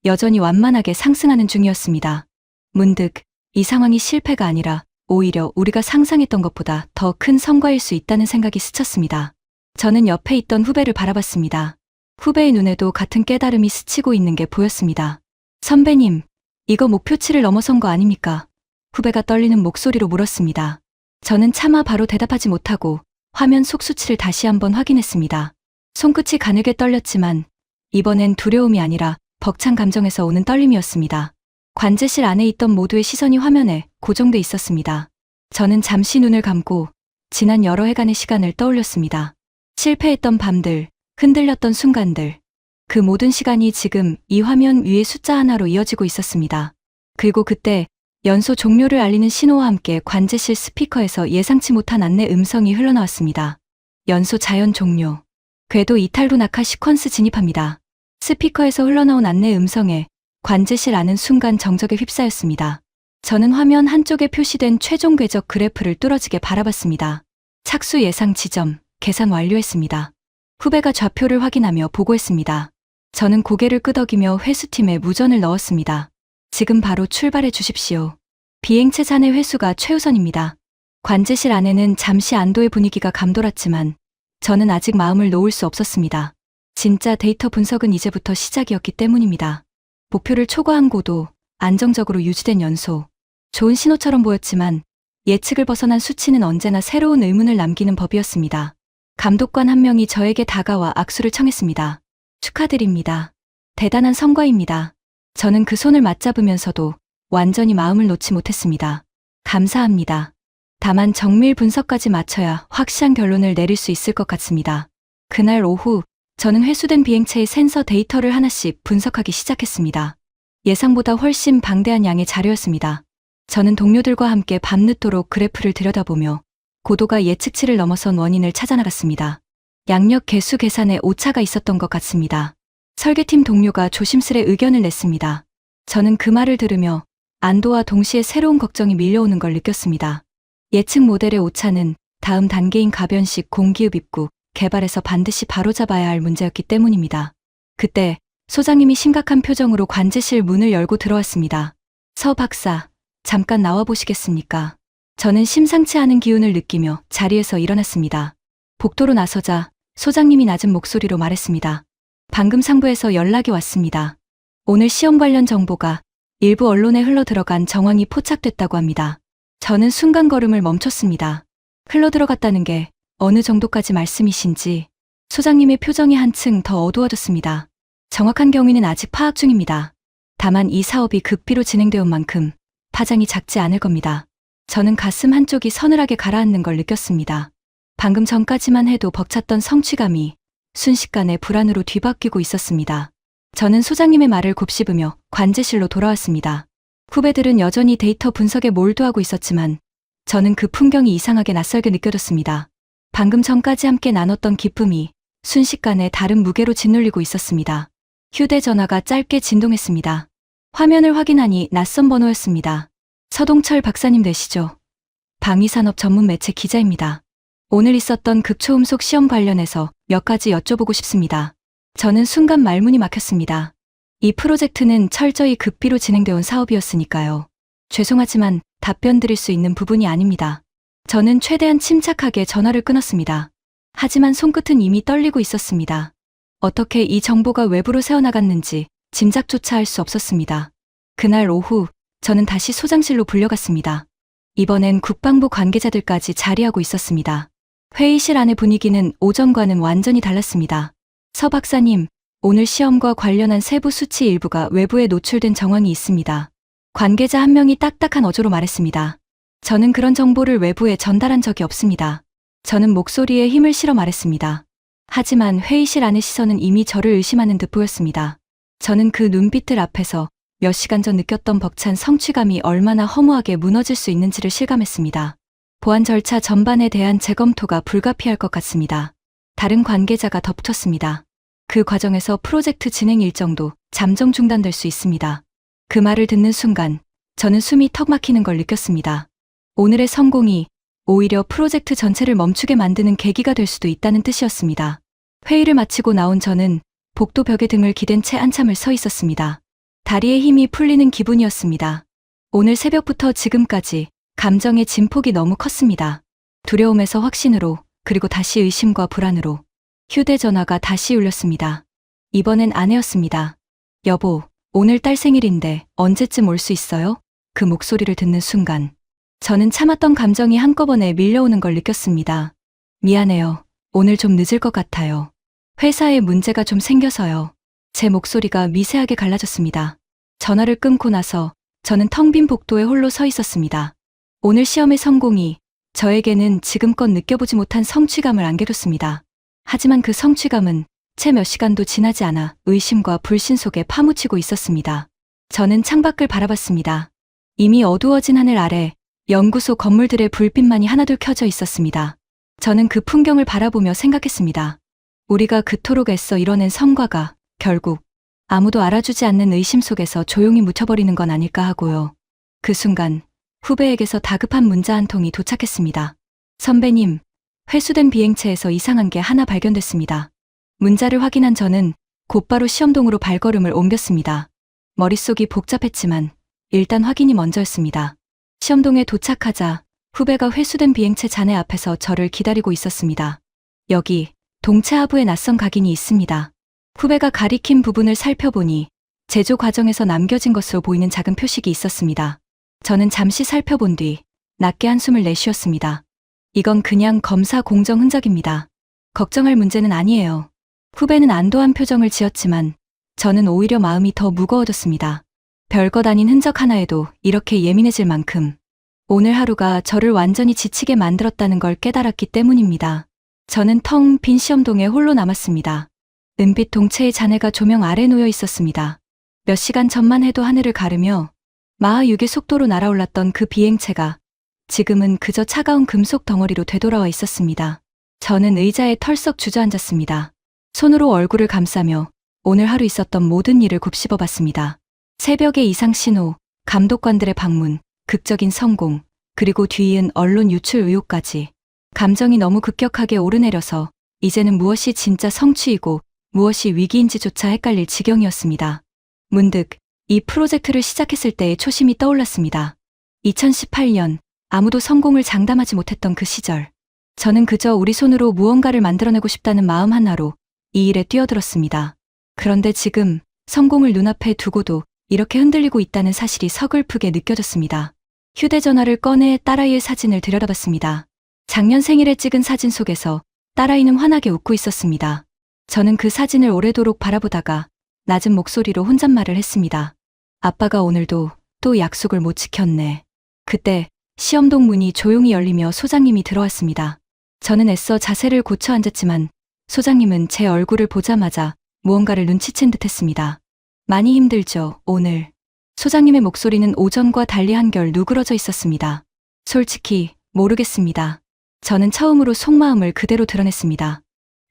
여전히 완만하게 상승하는 중이었습니다. 문득 이 상황이 실패가 아니라 오히려 우리가 상상했던 것보다 더 큰 성과일 수 있다는 생각이 스쳤습니다. 저는 옆에 있던 후배를 바라봤습니다. 후배의 눈에도 같은 깨달음이 스치고 있는 게 보였습니다. 선배님, 이거 목표치를 넘어선 거 아닙니까? 후배가 떨리는 목소리로 물었습니다. 저는 차마 바로 대답하지 못하고 화면 속 수치를 다시 한번 확인했습니다. 손끝이 가늘게 떨렸지만 이번엔 두려움이 아니라 벅찬 감정에서 오는 떨림이었습니다. 관제실 안에 있던 모두의 시선이 화면에 고정돼 있었습니다. 저는 잠시 눈을 감고 지난 여러 해간의 시간을 떠올렸습니다. 실패했던 밤들, 흔들렸던 순간들, 그 모든 시간이 지금 이 화면 위의 숫자 하나로 이어지고 있었습니다. 그리고 그때 연소 종료를 알리는 신호와 함께 관제실 스피커에서 예상치 못한 안내 음성이 흘러나왔습니다. 연소 자연 종료. 궤도 이탈로 낙하 시퀀스 진입합니다. 스피커에서 흘러나온 안내 음성에 관제실 안은 순간 정적에 휩싸였습니다. 저는 화면 한쪽에 표시된 최종 궤적 그래프를 뚫어지게 바라봤습니다. 착수 예상 지점, 계산 완료했습니다. 후배가 좌표를 확인하며 보고했습니다. 저는 고개를 끄덕이며 회수팀에 무전을 넣었습니다. 지금 바로 출발해 주십시오. 비행체 잔해 회수가 최우선입니다. 관제실 안에는 잠시 안도의 분위기가 감돌았지만 저는 아직 마음을 놓을 수 없었습니다. 진짜 데이터 분석은 이제부터 시작이었기 때문입니다. 목표를 초과한 고도, 안정적으로 유지된 연소. 좋은 신호처럼 보였지만 예측을 벗어난 수치는 언제나 새로운 의문을 남기는 법이었습니다. 감독관 한 명이 저에게 다가와 악수를 청했습니다. 축하드립니다. 대단한 성과입니다. 저는 그 손을 맞잡으면서도 완전히 마음을 놓지 못했습니다. 감사합니다. 다만 정밀 분석까지 마쳐야 확실한 결론을 내릴 수 있을 것 같습니다. 그날 오후 저는 회수된 비행체의 센서 데이터를 하나씩 분석하기 시작했습니다. 예상보다 훨씬 방대한 양의 자료였습니다. 저는 동료들과 함께 밤늦도록 그래프를 들여다보며 고도가 예측치를 넘어선 원인을 찾아나갔습니다. 양력 개수 계산에 오차가 있었던 것 같습니다. 설계팀 동료가 조심스레 의견을 냈습니다. 저는 그 말을 들으며 안도와 동시에 새로운 걱정이 밀려오는 걸 느꼈습니다. 예측 모델의 오차는 다음 단계인 가변식 공기읍 입구 개발에서 반드시 바로잡아야 할 문제였기 때문입니다. 그때 소장님이 심각한 표정으로 관제실 문을 열고 들어왔습니다. 서 박사, 잠깐 나와 보시겠습니까? 저는 심상치 않은 기운을 느끼며 자리에서 일어났습니다. 복도로 나서자 소장님이 낮은 목소리로 말했습니다. 방금 상부에서 연락이 왔습니다. 오늘 시험 관련 정보가 일부 언론에 흘러들어간 정황이 포착됐다고 합니다. 저는 순간 걸음을 멈췄습니다. 흘러들어갔다는 게 어느 정도까지 말씀이신지. 소장님의 표정이 한층 더 어두워졌습니다. 정확한 경위는 아직 파악 중입니다. 다만 이 사업이 극비로 진행되어 온 만큼 파장이 작지 않을 겁니다. 저는 가슴 한쪽이 서늘하게 가라앉는 걸 느꼈습니다. 방금 전까지만 해도 벅찼던 성취감이 순식간에 불안으로 뒤바뀌고 있었습니다. 저는 소장님의 말을 곱씹으며 관제실로 돌아왔습니다. 후배들은 여전히 데이터 분석에 몰두하고 있었지만 저는 그 풍경이 이상하게 낯설게 느껴졌습니다. 방금 전까지 함께 나눴던 기쁨이 순식간에 다른 무게로 짓눌리고 있었습니다. 휴대전화가 짧게 진동했습니다. 화면을 확인하니 낯선 번호였습니다. 서동철 박사님 되시죠? 방위산업 전문 매체 기자입니다. 오늘 있었던 극초음속 시험 관련해서 몇 가지 여쭤보고 싶습니다. 저는 순간 말문이 막혔습니다. 이 프로젝트는 철저히 극비로 진행되어 온 사업이었으니까요. 죄송하지만 답변 드릴 수 있는 부분이 아닙니다. 저는 최대한 침착하게 전화를 끊었습니다. 하지만 손끝은 이미 떨리고 있었습니다. 어떻게 이 정보가 외부로 새어나갔는지 짐작조차 할 수 없었습니다. 그날 오후 저는 다시 소장실로 불려갔습니다. 이번엔 국방부 관계자들까지 자리하고 있었습니다. 회의실 안의 분위기는 오전과는 완전히 달랐습니다. 서 박사님, 오늘 시험과 관련한 세부 수치 일부가 외부에 노출된 정황이 있습니다. 관계자 한 명이 딱딱한 어조로 말했습니다. 저는 그런 정보를 외부에 전달한 적이 없습니다. 저는 목소리에 힘을 실어 말했습니다. 하지만 회의실 안의 시선은 이미 저를 의심하는 듯 보였습니다. 저는 그 눈빛들 앞에서 몇 시간 전 느꼈던 벅찬 성취감이 얼마나 허무하게 무너질 수 있는지를 실감했습니다. 보안 절차 전반에 대한 재검토가 불가피할 것 같습니다. 다른 관계자가 덧붙였습니다. 그 과정에서 프로젝트 진행 일정도 잠정 중단될 수 있습니다. 그 말을 듣는 순간 저는 숨이 턱 막히는 걸 느꼈습니다. 오늘의 성공이 오히려 프로젝트 전체를 멈추게 만드는 계기가 될 수도 있다는 뜻이었습니다. 회의를 마치고 나온 저는 복도 벽에 등을 기댄 채 한참을 서 있었습니다. 다리에 힘이 풀리는 기분이었습니다. 오늘 새벽부터 지금까지 감정의 진폭이 너무 컸습니다. 두려움에서 확신으로, 그리고 다시 의심과 불안으로. 휴대전화가 다시 울렸습니다. 이번엔 아내였습니다. 여보, 오늘 딸 생일인데 언제쯤 올 수 있어요? 그 목소리를 듣는 순간 저는 참았던 감정이 한꺼번에 밀려오는 걸 느꼈습니다. 미안해요. 오늘 좀 늦을 것 같아요. 회사에 문제가 좀 생겨서요. 제 목소리가 미세하게 갈라졌습니다. 전화를 끊고 나서 저는 텅 빈 복도에 홀로 서 있었습니다. 오늘 시험의 성공이 저에게는 지금껏 느껴보지 못한 성취감을 안겨줬습니다. 하지만 그 성취감은 채 몇 시간도 지나지 않아 의심과 불신 속에 파묻히고 있었습니다. 저는 창밖을 바라봤습니다. 이미 어두워진 하늘 아래 연구소 건물들의 불빛만이 하나둘 켜져 있었습니다. 저는 그 풍경을 바라보며 생각했습니다. 우리가 그토록 애써 이뤄낸 성과가 결국 아무도 알아주지 않는 의심 속에서 조용히 묻혀버리는 건 아닐까 하고요. 그 순간 후배에게서 다급한 문자 한 통이 도착했습니다. 선배님, 회수된 비행체에서 이상한 게 하나 발견됐습니다. 문자를 확인한 저는 곧바로 시험동으로 발걸음을 옮겼습니다. 머릿속이 복잡했지만 일단 확인이 먼저였습니다. 시험동에 도착하자 후배가 회수된 비행체 잔해 앞에서 저를 기다리고 있었습니다. 여기 동체 하부에 낯선 각인이 있습니다. 후배가 가리킨 부분을 살펴보니 제조 과정에서 남겨진 것으로 보이는 작은 표식이 있었습니다. 저는 잠시 살펴본 뒤 낮게 한숨을 내쉬었습니다. 이건 그냥 검사 공정 흔적입니다. 걱정할 문제는 아니에요. 후배는 안도한 표정을 지었지만 저는 오히려 마음이 더 무거워졌습니다. 별것 아닌 흔적 하나에도 이렇게 예민해질 만큼 오늘 하루가 저를 완전히 지치게 만들었다는 걸 깨달았기 때문입니다. 저는 텅 빈 시험동에 홀로 남았습니다. 은빛 동체의 잔해가 조명 아래 놓여 있었습니다. 몇 시간 전만 해도 하늘을 가르며 마하 6의 속도로 날아올랐던 그 비행체가 지금은 그저 차가운 금속 덩어리로 되돌아와 있었습니다. 저는 의자에 털썩 주저앉았습니다. 손으로 얼굴을 감싸며 오늘 하루 있었던 모든 일을 곱씹어 봤습니다. 새벽의 이상 신호, 감독관들의 방문, 극적인 성공, 그리고 뒤이은 언론 유출 의혹까지. 감정이 너무 급격하게 오르내려서 이제는 무엇이 진짜 성취이고 무엇이 위기인지조차 헷갈릴 지경이었습니다. 문득 이 프로젝트를 시작했을 때의 초심이 떠올랐습니다. 2018년 아무도 성공을 장담하지 못했던 그 시절. 저는 그저 우리 손으로 무언가를 만들어내고 싶다는 마음 하나로 이 일에 뛰어들었습니다. 그런데 지금 성공을 눈앞에 두고도 이렇게 흔들리고 있다는 사실이 서글프게 느껴졌습니다. 휴대전화를 꺼내 딸아이의 사진을 들여다봤습니다. 작년 생일에 찍은 사진 속에서 딸아이는 환하게 웃고 있었습니다. 저는 그 사진을 오래도록 바라보다가 낮은 목소리로 혼잣말을 했습니다. 아빠가 오늘도 또 약속을 못 지켰네. 그때 시험동 문이 조용히 열리며 소장님이 들어왔습니다. 저는 애써 자세를 고쳐 앉았지만 소장님은 제 얼굴을 보자마자 무언가를 눈치챈 듯 했습니다. 많이 힘들죠, 오늘. 소장님의 목소리는 오전과 달리 한결 누그러져 있었습니다. 솔직히 모르겠습니다. 저는 처음으로 속마음을 그대로 드러냈습니다.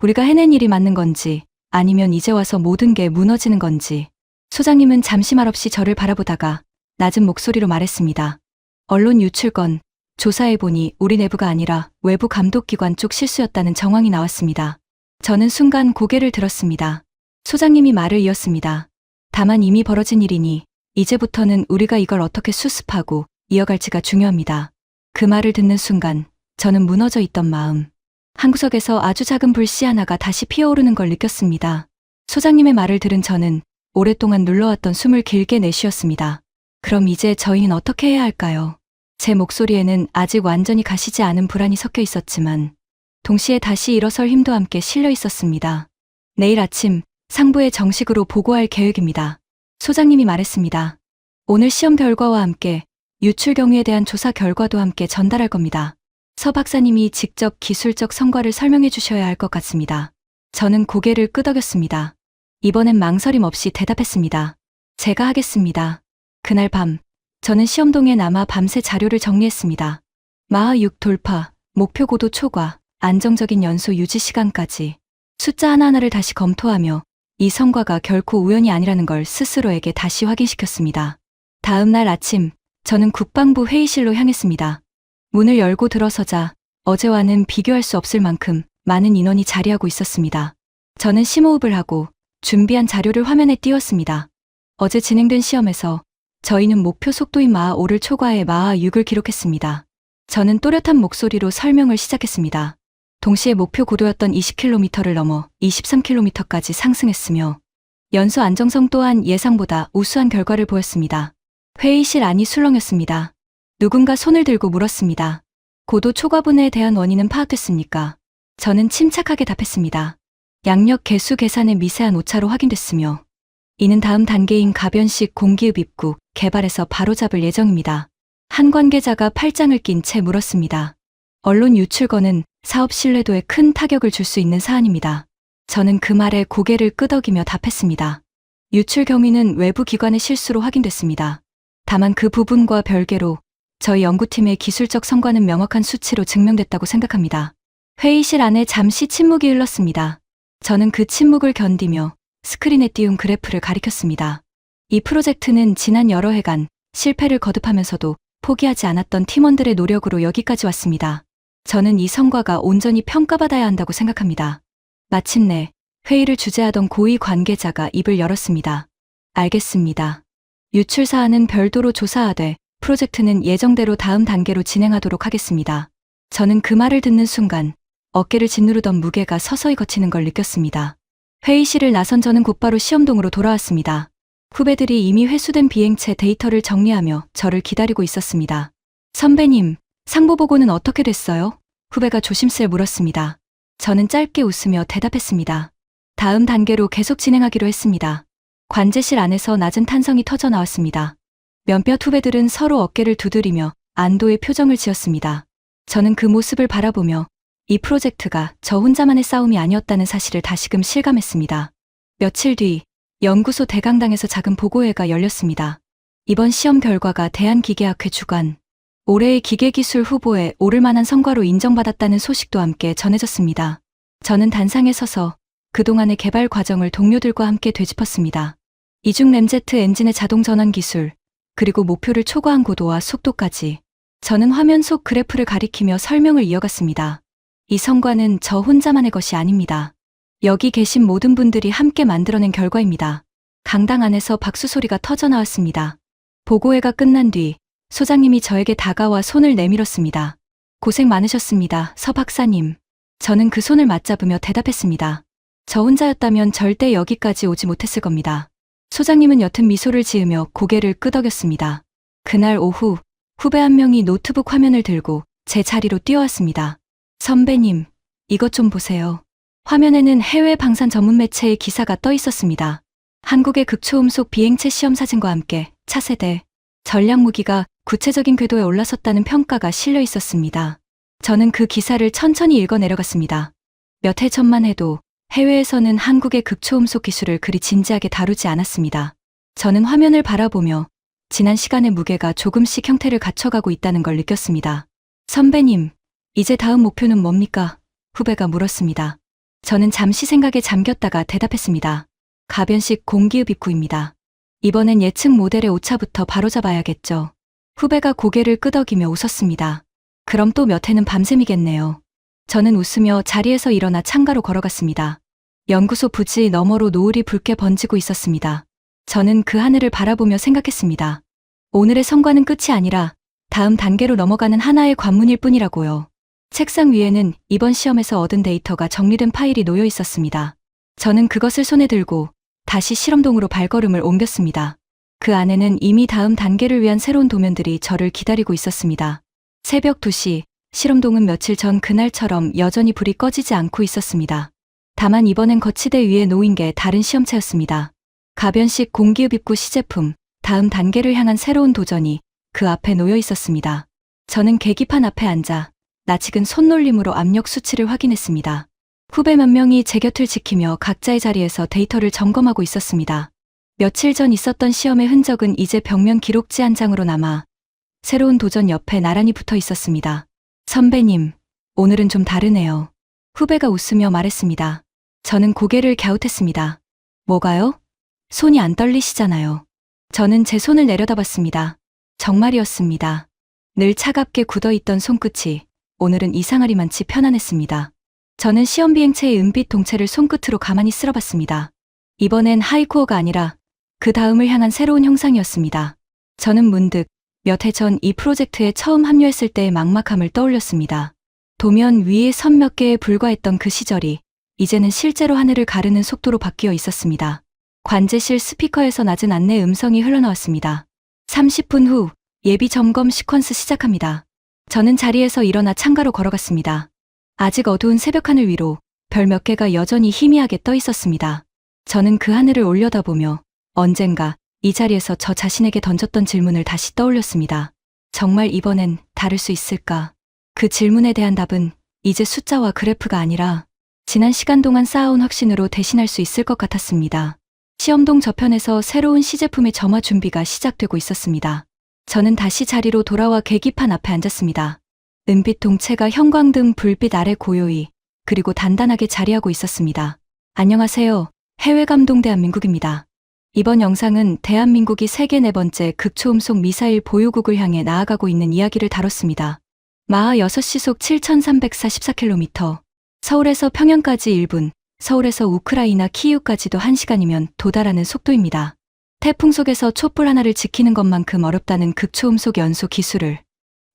우리가 해낸 일이 맞는 건지 아니면 이제 와서 모든 게 무너지는 건지. 소장님은 잠시 말없이 저를 바라보다가 낮은 목소리로 말했습니다. 언론 유출건 조사해보니 우리 내부가 아니라 외부 감독기관 쪽 실수였다는 정황이 나왔습니다. 저는 순간 고개를 들었습니다. 소장님이 말을 이었습니다. 다만 이미 벌어진 일이니 이제부터는 우리가 이걸 어떻게 수습하고 이어갈지가 중요합니다. 그 말을 듣는 순간 저는 무너져 있던 마음. 한 구석에서 아주 작은 불씨 하나가 다시 피어오르는 걸 느꼈습니다. 소장님의 말을 들은 저는 오랫동안 눌러왔던 숨을 길게 내쉬었습니다. 그럼 이제 저희는 어떻게 해야 할까요? 제 목소리에는 아직 완전히 가시지 않은 불안이 섞여 있었지만 동시에 다시 일어설 힘도 함께 실려 있었습니다. 내일 아침 상부에 정식으로 보고할 계획입니다. 소장님이 말했습니다. 오늘 시험 결과와 함께 유출 경위에 대한 조사 결과도 함께 전달할 겁니다. 서 박사님이 직접 기술적 성과를 설명해 주셔야 할 것 같습니다. 저는 고개를 끄덕였습니다. 이번엔 망설임 없이 대답했습니다. 제가 하겠습니다. 그날 밤 저는 시험동에 남아 밤새 자료를 정리했습니다. 마하 6 돌파, 목표 고도 초과, 안정적인 연소 유지 시간까지 숫자 하나하나를 다시 검토하며 이 성과가 결코 우연이 아니라는 걸 스스로에게 다시 확인시켰습니다. 다음 날 아침 저는 국방부 회의실로 향했습니다. 문을 열고 들어서자 어제와는 비교할 수 없을 만큼 많은 인원이 자리하고 있었습니다. 저는 심호흡을 하고 준비한 자료를 화면에 띄웠습니다. 어제 진행된 시험에서 저희는 목표 속도인 마하 5를 초과해 마하 6을 기록했습니다. 저는 또렷한 목소리로 설명을 시작했습니다. 동시에 목표 고도였던 20km를 넘어 23km까지 상승했으며 연소 안정성 또한 예상보다 우수한 결과를 보였습니다. 회의실 안이 술렁였습니다. 누군가 손을 들고 물었습니다. 고도 초과분에 대한 원인은 파악됐습니까? 저는 침착하게 답했습니다. 양력 개수 계산의 미세한 오차로 확인됐으며 이는 다음 단계인 가변식 공기읍 입구 개발에서 바로잡을 예정입니다. 한 관계자가 팔짱을 낀 채 물었습니다. 언론 유출건은 사업 신뢰도에 큰 타격을 줄 수 있는 사안입니다. 저는 그 말에 고개를 끄덕이며 답했습니다. 유출 경위는 외부 기관의 실수로 확인됐습니다. 다만 그 부분과 별개로 저희 연구팀의 기술적 성과는 명확한 수치로 증명됐다고 생각합니다. 회의실 안에 잠시 침묵이 흘렀습니다. 저는 그 침묵을 견디며 스크린에 띄운 그래프를 가리켰습니다. 이 프로젝트는 지난 여러 해간 실패를 거듭하면서도 포기하지 않았던 팀원들의 노력으로 여기까지 왔습니다. 저는 이 성과가 온전히 평가받아야 한다고 생각합니다. 마침내 회의를 주재하던 고위 관계자가 입을 열었습니다. 알겠습니다. 유출 사안은 별도로 조사하되 프로젝트는 예정대로 다음 단계로 진행하도록 하겠습니다. 저는 그 말을 듣는 순간 어깨를 짓누르던 무게가 서서히 걷히는 걸 느꼈습니다. 회의실을 나선 저는 곧바로 시험동으로 돌아왔습니다. 후배들이 이미 회수된 비행체 데이터를 정리하며 저를 기다리고 있었습니다. 선배님, 상부 보고는 어떻게 됐어요? 후배가 조심스레 물었습니다. 저는 짧게 웃으며 대답했습니다. 다음 단계로 계속 진행하기로 했습니다. 관제실 안에서 낮은 탄성이 터져 나왔습니다. 몇몇 후배들은 서로 어깨를 두드리며 안도의 표정을 지었습니다. 저는 그 모습을 바라보며 이 프로젝트가 저 혼자만의 싸움이 아니었다는 사실을 다시금 실감했습니다. 며칠 뒤 연구소 대강당에서 작은 보고회가 열렸습니다. 이번 시험 결과가 대한기계학회 주관 올해의 기계기술 후보에 오를 만한 성과로 인정받았다는 소식도 함께 전해졌습니다. 저는 단상에 서서 그동안의 개발 과정을 동료들과 함께 되짚었습니다. 이중 램제트 엔진의 자동 전환 기술, 그리고 목표를 초과한 고도와 속도까지 저는 화면 속 그래프를 가리키며 설명을 이어갔습니다. 이 성과는 저 혼자만의 것이 아닙니다. 여기 계신 모든 분들이 함께 만들어낸 결과입니다. 강당 안에서 박수 소리가 터져 나왔습니다. 보고회가 끝난 뒤 소장님이 저에게 다가와 손을 내밀었습니다. 고생 많으셨습니다, 서 박사님. 저는 그 손을 맞잡으며 대답했습니다. 저 혼자였다면 절대 여기까지 오지 못했을 겁니다. 소장님은 옅은 미소를 지으며 고개를 끄덕였습니다. 그날 오후 후배 한 명이 노트북 화면을 들고 제 자리로 뛰어왔습니다. 선배님, 이것 좀 보세요. 화면에는 해외 방산 전문 매체의 기사가 떠 있었습니다. 한국의 극초음속 비행체 시험 사진과 함께 차세대 전략 무기가 구체적인 궤도에 올라섰다는 평가가 실려 있었습니다. 저는 그 기사를 천천히 읽어 내려갔습니다. 몇 해 전만 해도 해외에서는 한국의 극초음속 기술을 그리 진지하게 다루지 않았습니다. 저는 화면을 바라보며 지난 시간의 무게가 조금씩 형태를 갖춰가고 있다는 걸 느꼈습니다. 선배님, 이제 다음 목표는 뭡니까? 후배가 물었습니다. 저는 잠시 생각에 잠겼다가 대답했습니다. 가변식 공기흡 입구입니다. 이번엔 예측 모델의 오차부터 바로잡아야겠죠. 후배가 고개를 끄덕이며 웃었습니다. 그럼 또 몇 해는 밤샘이겠네요. 저는 웃으며 자리에서 일어나 창가로 걸어갔습니다. 연구소 부지 너머로 노을이 붉게 번지고 있었습니다. 저는 그 하늘을 바라보며 생각했습니다. 오늘의 성과는 끝이 아니라 다음 단계로 넘어가는 하나의 관문일 뿐이라고요. 책상 위에는 이번 시험에서 얻은 데이터가 정리된 파일이 놓여 있었습니다. 저는 그것을 손에 들고 다시 실험동으로 발걸음을 옮겼습니다. 그 안에는 이미 다음 단계를 위한 새로운 도면들이 저를 기다리고 있었습니다. 새벽 2시, 실험동은 며칠 전 그날처럼 여전히 불이 꺼지지 않고 있었습니다. 다만 이번엔 거치대 위에 놓인 게 다른 시험체였습니다. 가변식 공기흡 입구 시제품, 다음 단계를 향한 새로운 도전이 그 앞에 놓여 있었습니다. 저는 계기판 앞에 앉아 낯익은 손놀림으로 압력 수치를 확인했습니다. 후배 몇 명이 제 곁을 지키며 각자의 자리에서 데이터를 점검하고 있었습니다. 며칠 전 있었던 시험의 흔적은 이제 벽면 기록지 한 장으로 남아 새로운 도전 옆에 나란히 붙어 있었습니다. 선배님, 오늘은 좀 다르네요. 후배가 웃으며 말했습니다. 저는 고개를 갸웃했습니다. 뭐가요? 손이 안 떨리시잖아요. 저는 제 손을 내려다봤습니다. 정말이었습니다. 늘 차갑게 굳어있던 손끝이 오늘은 이상하리만치 편안했습니다. 저는 시험 비행체의 은빛 동체를 손끝으로 가만히 쓸어봤습니다. 이번엔 하이코어가 아니라 그 다음을 향한 새로운 형상이었습니다. 저는 문득 몇 해 전 이 프로젝트에 처음 합류했을 때의 막막함을 떠올렸습니다. 도면 위에 선 몇 개에 불과했던 그 시절이 이제는 실제로 하늘을 가르는 속도로 바뀌어 있었습니다. 관제실 스피커에서 낮은 안내 음성이 흘러나왔습니다. 30분 후 예비 점검 시퀀스 시작합니다. 저는 자리에서 일어나 창가로 걸어갔습니다. 아직 어두운 새벽 하늘 위로 별 몇 개가 여전히 희미하게 떠 있었습니다. 저는 그 하늘을 올려다보며 언젠가 이 자리에서 저 자신에게 던졌던 질문을 다시 떠올렸습니다. 정말 이번엔 다를 수 있을까? 그 질문에 대한 답은 이제 숫자와 그래프가 아니라 지난 시간 동안 쌓아온 확신으로 대신할 수 있을 것 같았습니다. 시험동 저편에서 새로운 시제품의 점화 준비가 시작되고 있었습니다. 저는 다시 자리로 돌아와 계기판 앞에 앉았습니다. 은빛 동체가 형광등 불빛 아래 고요히 그리고 단단하게 자리하고 있었습니다. 안녕하세요. 해외감동 대한민국입니다. 이번 영상은 대한민국이 세계 4번째 극초음속 미사일 보유국을 향해 나아가고 있는 이야기를 다뤘습니다. 마하 6시속 7,344km, 서울에서 평양까지 1분, 서울에서 우크라이나 키이우까지도 1시간이면 도달하는 속도입니다. 태풍 속에서 촛불 하나를 지키는 것만큼 어렵다는 극초음속 연소 기술을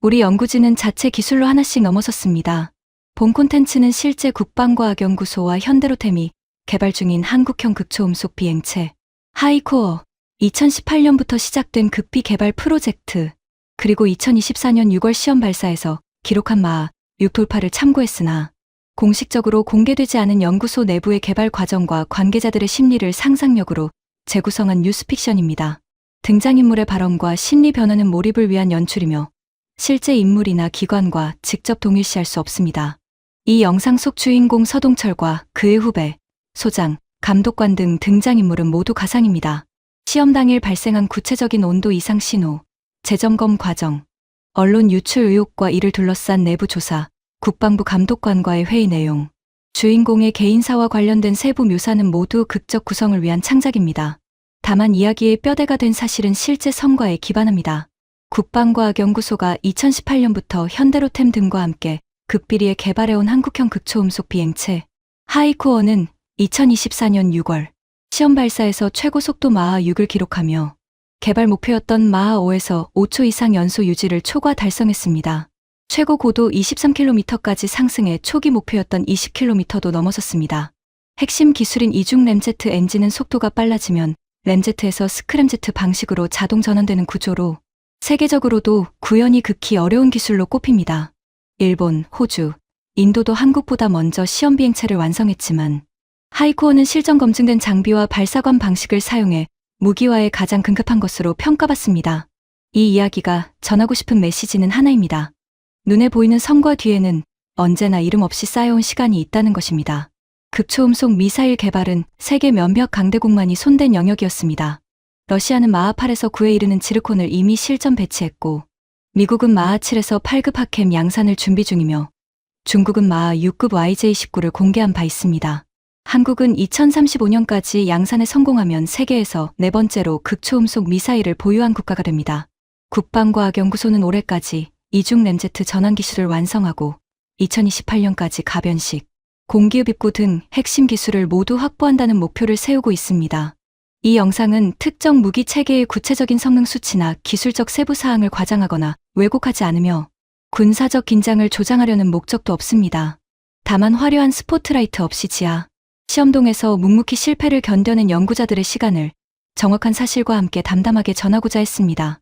우리 연구진은 자체 기술로 하나씩 넘어섰습니다. 본 콘텐츠는 실제 국방과학연구소와 현대로템이 개발 중인 한국형 극초음속 비행체 하이코어 2018년부터 시작된 극비 개발 프로젝트 그리고 2024년 6월 시험 발사에서 기록한 마하 6 돌파를 참고했으나 공식적으로 공개되지 않은 연구소 내부의 개발 과정과 관계자들의 심리를 상상력으로 재구성한 뉴스픽션입니다. 등장인물의 발언과 심리 변화는 몰입을 위한 연출이며 실제 인물이나 기관과 직접 동일시할 수 없습니다. 이 영상 속 주인공 서동철과 그의 후배, 소장, 감독관 등 등장인물은 모두 가상입니다. 시험 당일 발생한 구체적인 온도 이상 신호, 재점검 과정, 언론 유출 의혹과 이를 둘러싼 내부 조사, 국방부 감독관과의 회의 내용, 주인공의 개인사와 관련된 세부 묘사는 모두 극적 구성을 위한 창작입니다. 다만 이야기의 뼈대가 된 사실은 실제 성과에 기반합니다. 국방과학연구소가 2018년부터 현대로템 등과 함께 극비리에 개발해온 한국형 극초음속 비행체 하이코어는 2024년 6월 시험 발사에서 최고 속도 마하 6을 기록하며 개발 목표였던 마하 5에서 5초 이상 연소 유지를 초과 달성했습니다. 최고 고도 23km까지 상승해 초기 목표였던 20km도 넘어섰습니다. 핵심 기술인 이중 램제트 엔진은 속도가 빨라지면 램제트에서 스크램제트 방식으로 자동 전환되는 구조로 세계적으로도 구현이 극히 어려운 기술로 꼽힙니다. 일본, 호주, 인도도 한국보다 먼저 시험 비행체를 완성했지만 하이코어는 실전 검증된 장비와 발사관 방식을 사용해 무기화에 가장 급급한 것으로 평가받습니다. 이 이야기가 전하고 싶은 메시지는 하나입니다. 눈에 보이는 성과 뒤에는 언제나 이름 없이 쌓여온 시간이 있다는 것입니다. 극초음속 미사일 개발은 세계 몇몇 강대국만이 손댄 영역이었습니다. 러시아는 마하 8에서 9에 이르는 지르콘을 이미 실전 배치했고 미국은 마하 7에서 8급 하켐 양산을 준비 중이며 중국은 마하 6급 YJ-19를 공개한 바 있습니다. 한국은 2035년까지 양산에 성공하면 세계에서 네 번째로 극초음속 미사일을 보유한 국가가 됩니다. 국방과학연구소는 올해까지 이중 램제트 전환 기술을 완성하고 2028년까지 가변식, 공기흡 입구 등 핵심 기술을 모두 확보한다는 목표를 세우고 있습니다. 이 영상은 특정 무기 체계의 구체적인 성능 수치나 기술적 세부 사항을 과장하거나 왜곡하지 않으며 군사적 긴장을 조장하려는 목적도 없습니다. 다만 화려한 스포트라이트 없이 지하, 시험동에서 묵묵히 실패를 견뎌낸 연구자들의 시간을 정확한 사실과 함께 담담하게 전하고자 했습니다.